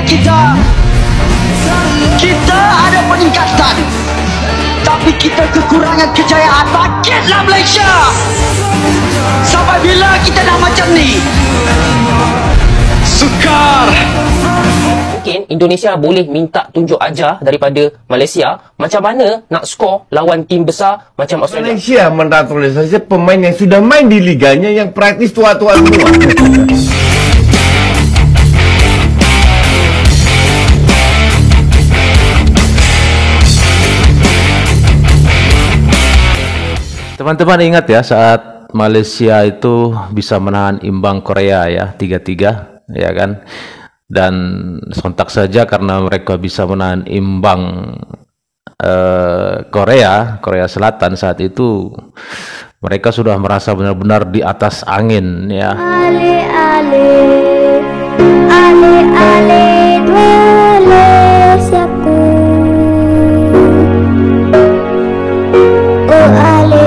Kita ada peningkatan, tapi kita kekurangan kejayaan. Bangkitlah Malaysia! Sampai bila kita nak macam ni? Sukar! Mungkin Indonesia boleh minta tunjuk ajar daripada Malaysia macam mana nak skor lawan tim besar macam Australia. Malaysia menaturalisasi pemain yang sudah main di liganya yang praktis tua-tua semua. Teman-teman ingat ya saat Malaysia itu bisa menahan imbang Korea ya 3-3 ya kan, dan sontak saja karena mereka bisa menahan imbang Korea Selatan, saat itu mereka sudah merasa benar-benar di atas angin ya. Ale Malaysiaku, oh ale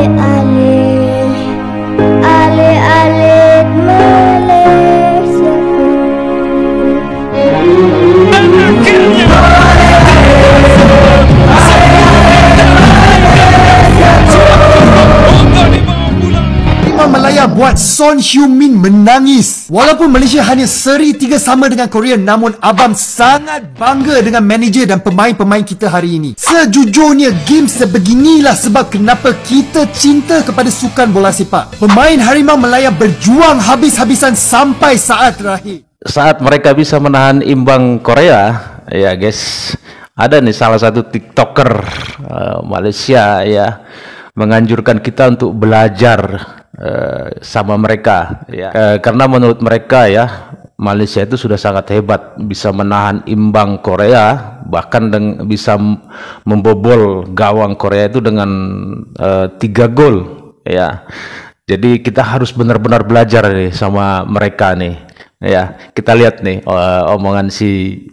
Malaya buat Son Heung-min menangis. Walaupun Malaysia hanya seri 3 sama dengan Korea, namun Abang sangat bangga dengan manager dan pemain-pemain kita hari ini. Sejujurnya game sebeginilah sebab kenapa kita cinta kepada sukan bola sepak. Pemain Harimau Malaya berjuang habis-habisan sampai saat terakhir. Saat mereka bisa menahan imbang Korea ya guys, ada nih salah satu TikToker Malaysia ya menganjurkan kita untuk belajar sama mereka ya. Karena menurut mereka ya Malaysia itu sudah sangat hebat, bisa menahan imbang Korea, bahkan bisa membobol gawang Korea itu dengan 3 gol ya. Jadi kita harus benar-benar belajar nih sama mereka nih ya. Kita lihat nih omongan si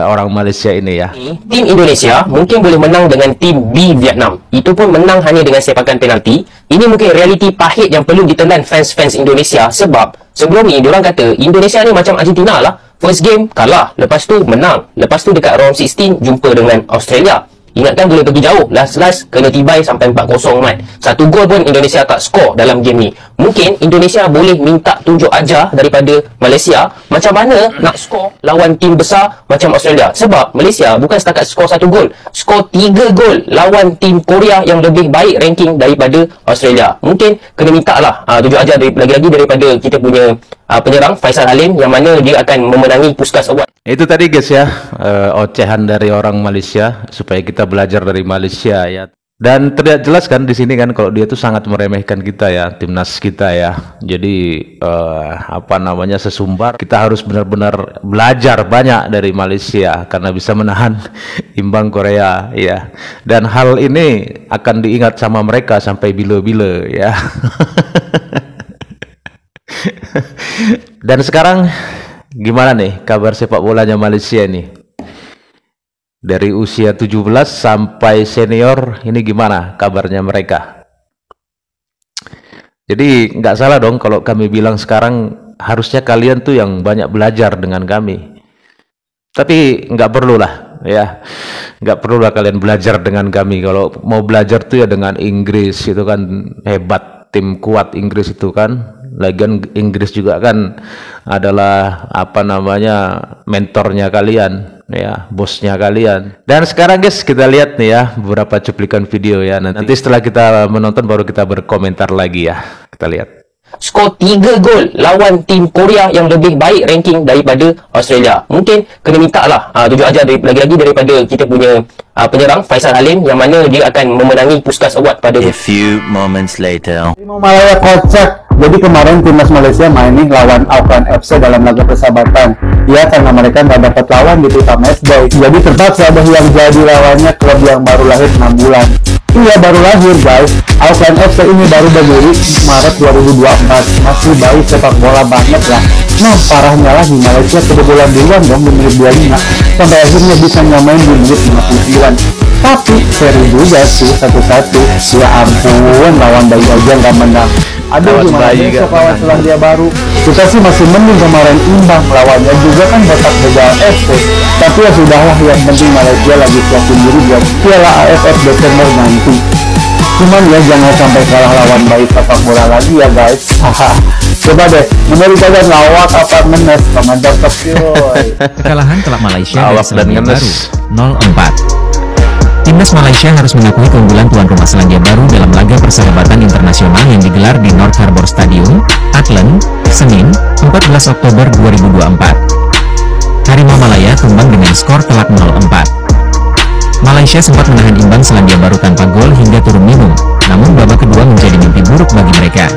orang Malaysia ini ya. Tim Indonesia mungkin boleh menang dengan tim B Vietnam, itu pun menang hanya dengan sepakan penalti. Ini mungkin realiti pahit yang perlu ditelan fans-fans Indonesia, sebab sebelum ni diorang kata Indonesia ni macam Argentina lah, first game kalah, lepas tu menang, lepas tu dekat round 16 jumpa dengan Australia. Ingatkan boleh pergi jauh, last kena tibai sampai 4-0 mat. 1 gol pun Indonesia tak skor dalam game ni. Mungkin Indonesia boleh minta tunjuk ajar daripada Malaysia macam mana nak skor lawan tim besar macam Australia. Sebab Malaysia bukan setakat skor 1 gol, skor 3 gol lawan tim Korea yang lebih baik ranking daripada Australia. Mungkin kena minta lah tunjuk ajar lagi-lagi daripada kita punya penyerang Faisal Halim, yang mana dia akan memenangi Puskas Award. Itu tadi guys ya, ocehan dari orang Malaysia supaya kita belajar dari Malaysia ya. Dan terlihat jelas kan di sini kan kalau dia tuh sangat meremehkan kita ya, timnas kita ya. Jadi apa namanya, sesumbar kita harus benar-benar belajar banyak dari Malaysia karena bisa menahan imbang Korea ya. Dan hal ini akan diingat sama mereka sampai bila-bila ya. Dan sekarang gimana nih kabar sepak bolanya Malaysia ini? Dari usia 17 sampai senior ini gimana kabarnya mereka? Jadi nggak salah dong kalau kami bilang sekarang harusnya kalian tuh yang banyak belajar dengan kami. Tapi nggak perlulah ya, nggak perlulah kalian belajar dengan kami. Kalau mau belajar tuh ya dengan Inggris, itu kan hebat, tim kuat Inggris itu kan. Lagian Inggris juga kan adalah apa namanya, mentornya kalian ya, bosnya kalian. Dan sekarang guys kita lihat nih ya beberapa cuplikan video ya. Nanti setelah kita menonton baru kita berkomentar lagi ya. Kita lihat. Skor 3 gol lawan tim Korea yang lebih baik ranking daripada Australia. Mungkin kena minta lah tunjuk ajar lagi-lagi daripada kita punya penyerang Faisal Halim, yang mana dia akan memenangi Puskas Award pada A few moments later. Harimau Malaya kocak. Jadi kemarin timnas Malaysia main nih lawan Auckland FC dalam laga persahabatan. Ya karena mereka nggak dapat lawan di tim match day. Jadi terpaksa ada yang jadi lawannya klub yang baru lahir 6 bulan. Iya baru lahir guys. Auckland FC ini baru berdiri Maret 2024. Masih bayi sepak bola banget lah. Nah parahnya lagi Malaysia kebobolan duluan dong di menit 25. Sampai akhirnya bisa nyamain di menit 59. Tapi seri juga sih satu-satu. Ya ampun, lawan bayi aja nggak menang. Aduh, Lawan gimana Bayi besok nggak lawan menang. Selandia Baru? Kita sih masih mending kemarin imbang, lawannya juga kan Batak Begal FC. Tapi ya sudahlah, yang penting Malaysia lagi siapin diri buat Piala AFF Desember nanti. Cuman ya jangan sampai kalah lawan bayi sepak bola lagi ya guys. Haha. Coba deh, menurut kalian lawak apa menes? Komentar kecil. Kekalahan telak Malaysia dari Awak dan Selandia ngenes. Baru 0-4. Timnas Malaysia harus mengakui keunggulan tuan rumah Selandia Baru dalam laga persahabatan internasional yang digelar di North Harbour Stadium, Auckland, Senin, 14 Oktober 2024. Harimau Malaya tumbang dengan skor telak 0-4. Malaysia sempat menahan imbang Selandia Baru tanpa gol hingga turun minum, namun babak kedua menjadi mimpi buruk bagi mereka.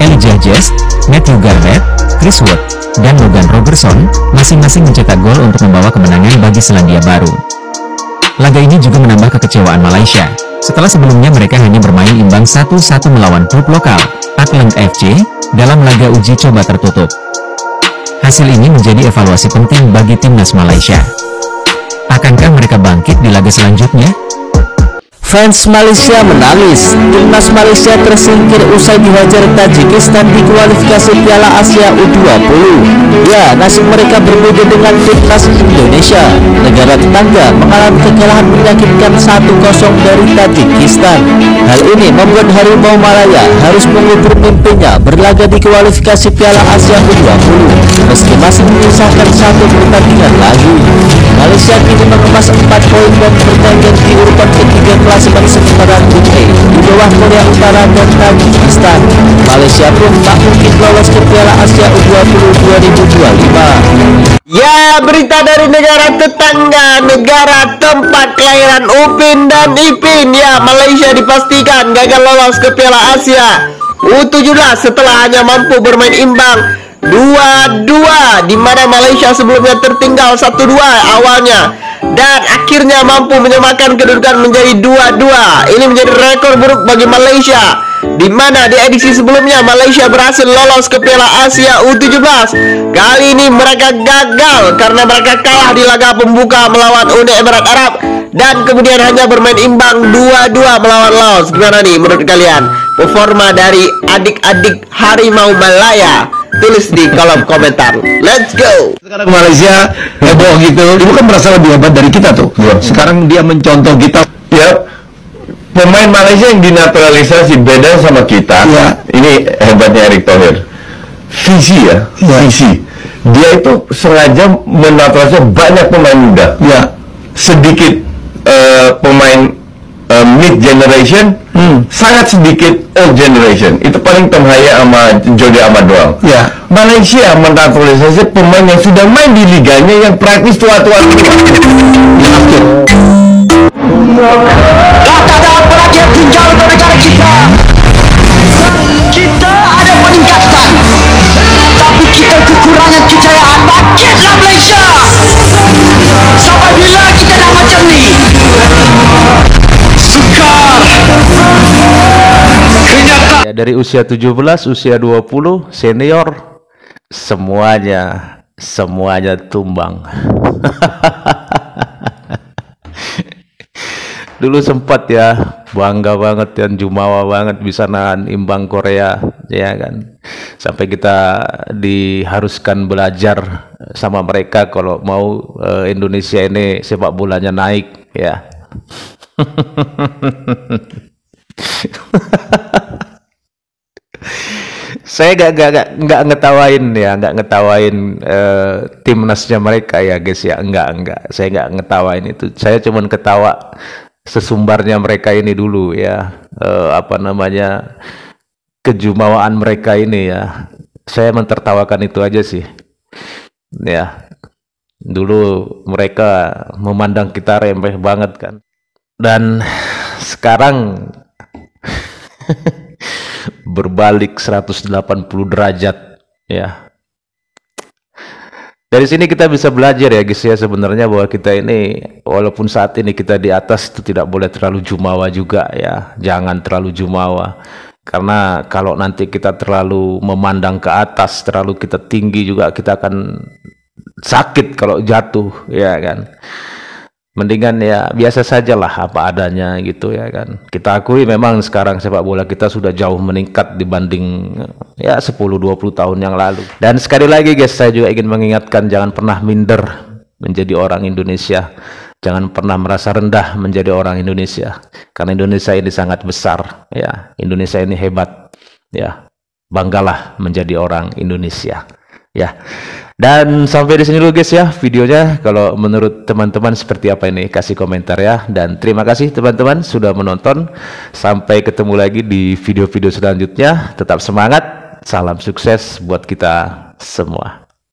Elijah Jess, Matthew Garbutt, Chris Wood, dan Logan Robertson masing-masing mencetak gol untuk membawa kemenangan bagi Selandia Baru. Laga ini juga menambah kekecewaan Malaysia, setelah sebelumnya mereka hanya bermain imbang 1-1 melawan klub lokal, Auckland FC, dalam laga uji coba tertutup. Hasil ini menjadi evaluasi penting bagi timnas Malaysia. Akankah mereka bangkit di laga selanjutnya? Fans Malaysia menangis. Timnas Malaysia tersingkir usai dihajar Tajikistan di kualifikasi Piala Asia U20. Ya, nasib mereka berbeda dengan timnas Indonesia. Negara tetangga mengalami kekalahan menyakitkan 1-0 dari Tajikistan. Hal ini membuat Harimau Malaya harus mengubur mimpinya berlaga di kualifikasi Piala Asia U20 meski masih menyisakan 1 pertandingan lagi. Malaysia kini mengemas 4 poin dan bertengger di urutan ketiga klasemen sementara grup E di bawah Korea Utara dan Tajikistan. Malaysia pun tak mungkin lolos ke Piala Asia U20 2025. Ya, berita dari negara tetangga, negara tempat kelahiran Upin dan Ipin. Ya, Malaysia dipastikan gagal lolos ke Piala Asia U17 setelah hanya mampu bermain imbang 2-2, di mana Malaysia sebelumnya tertinggal 1-2 awalnya dan akhirnya mampu menyamakan kedudukan menjadi 2-2. Ini menjadi rekor buruk bagi Malaysia, di mana di edisi sebelumnya Malaysia berhasil lolos ke Piala Asia U17. Kali ini mereka gagal karena mereka kalah di laga pembuka melawan Uni Emirat Arab dan kemudian hanya bermain imbang 2-2 melawan Laos. Gimana nih menurut kalian performa dari adik-adik Harimau Malaya? Tulis di kolom komentar. Let's go. Sekarang Malaysia heboh gitu, dia bukan merasa lebih hebat dari kita tuh. Sekarang dia mencontoh kita. Ya, pemain Malaysia yang dinaturalisasi beda sama kita. Ya. Ini hebatnya Erick Thohir. Visi ya, visi. Dia itu sengaja menaturalisasi banyak pemain muda. Ya. Sedikit pemain mid generation, sangat sedikit old generation. Itu paling Tom Haya sama Jody Ahmad doang. Ya. Malaysia menaturalisasi pemain yang sudah main di liganya yang praktis tua-tua. Tak ada apa lagi yang tinggal untuk negara kita. Kita ada peningkatan, tapi kita kekurangan kejayaan. Bangkitlah Malaysia. Sampai bila kita nak macam ni? Sukar. Kenyataan. Ya, dari usia 17, usia 20, senior, semuanya tumbang. Dulu sempat ya bangga banget dan jumawa banget bisa nahan imbang Korea, ya kan, sampai kita diharuskan belajar sama mereka kalau mau Indonesia ini sepak bolanya naik, ya. Saya nggak ngetawain ya, nggak ngetawain timnasnya mereka ya guys ya, enggak, saya nggak ngetawain itu, saya cuman ketawa sesumbarnya mereka ini dulu ya, apa namanya, kejumawaan mereka ini ya, saya mentertawakan itu aja sih ya. Dulu mereka memandang kita remeh banget kan, dan sekarang berbalik 180 derajat ya. Dari sini kita bisa belajar ya guys ya, sebenarnya bahwa kita ini walaupun saat ini kita di atas itu tidak boleh terlalu jumawa juga ya, jangan terlalu jumawa, karena kalau nanti kita terlalu memandang ke atas, terlalu kita tinggi juga, kita akan sakit kalau jatuh ya kan. Mendingan ya biasa sajalah apa adanya gitu ya kan. Kita akui memang sekarang sepak bola kita sudah jauh meningkat dibanding ya 10-20 tahun yang lalu. Dan sekali lagi guys, saya juga ingin mengingatkan jangan pernah minder menjadi orang Indonesia. Jangan pernah merasa rendah menjadi orang Indonesia. Karena Indonesia ini sangat besar ya. Indonesia ini hebat ya. Banggalah menjadi orang Indonesia ya. Dan sampai di sini dulu guys ya videonya. Kalau menurut teman-teman seperti apa ini, kasih komentar ya. Dan terima kasih teman-teman sudah menonton. Sampai ketemu lagi di video-video selanjutnya. Tetap semangat, salam sukses buat kita semua.